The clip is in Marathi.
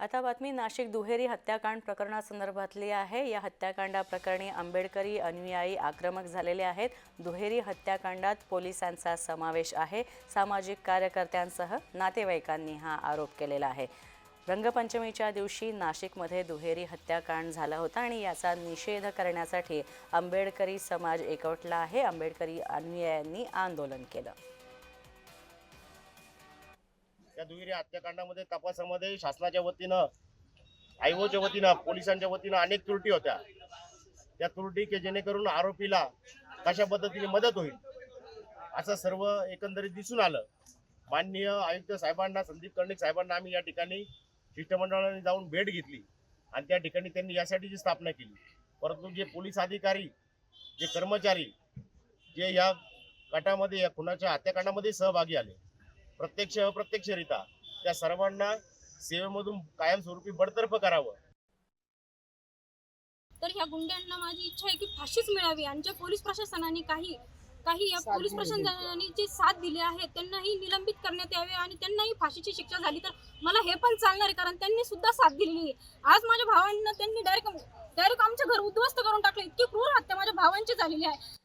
आता बातमी नाशिक दुहेरी हत्याकांड प्रकरणासंदर्भातली आहे। या हत्याकांडाप्रकरणी आंबेडकरी अनुयायी आक्रमक झालेले आहेत। दुहेरी हत्याकांडात पोलिसांचा समावेश आहे। सामाजिक कार्यकर्त्यांसह नातेवाईकांनी हा आरोप केलेला आहे। रंगपंचमीच्या दिवशी नाशिकमध्ये दुहेरी हत्याकांड झाला होता आणि याचा निषेध करण्यासाठी आंबेडकरी समाज एकवटला आहे। आंबेडकरी अनुयायांनी आंदोलन केलं। या दुहेरी हत्याकांडामध्ये तपासामध्ये शासनाच्या वतीनं आयोच्या वतीनं पोलिसांच्या वतीनं अनेक त्रुटी होत्या। त्या त्रुटी की जेणेकरून आरोपीला कशा पद्धतीने मदत होईल असं सर्व एकंदरीत दिसून आलं। माननीय आयुक्त साहेबांना, संदीप कर्णिक साहेबांना आम्ही या ठिकाणी शिष्टमंडळाने जाऊन भेट घेतली आणि त्या ठिकाणी त्यांनी यासाठीची स्थापना केली। परंतु जे पोलीस अधिकारी, जे कर्मचारी जे या गटामध्ये, या खुनाच्या हत्याकांडामध्ये सहभागी आले, प्रत्यक्ष अप्रत्यक्षरित्या त्या सर्वांना सेवेमधून कायमस्वरूपी बडतर्फ करावं। तर ह्या गुंड्यांना माझी इच्छा आहे की फाशीच मिळावी आणि जे पोलीस प्रशासनाने काही या पोलीस प्रशासनाने जे साथ दिली आहे त्यांनाही निलंबित करण्यात यावे आणि त्यांनाही फाशीची शिक्षा झाली तर मला हे पण चालणार आहे, कारण त्यांनी सुद्धा साथ दिलेली आहे। आज माझ्या भावांना त्यांनी डायरेक्ट आमचं घर उद्ध्वस्त करून टाकलं। इतकी क्रूर हत्या माझ्या भावांची झालेली आहे।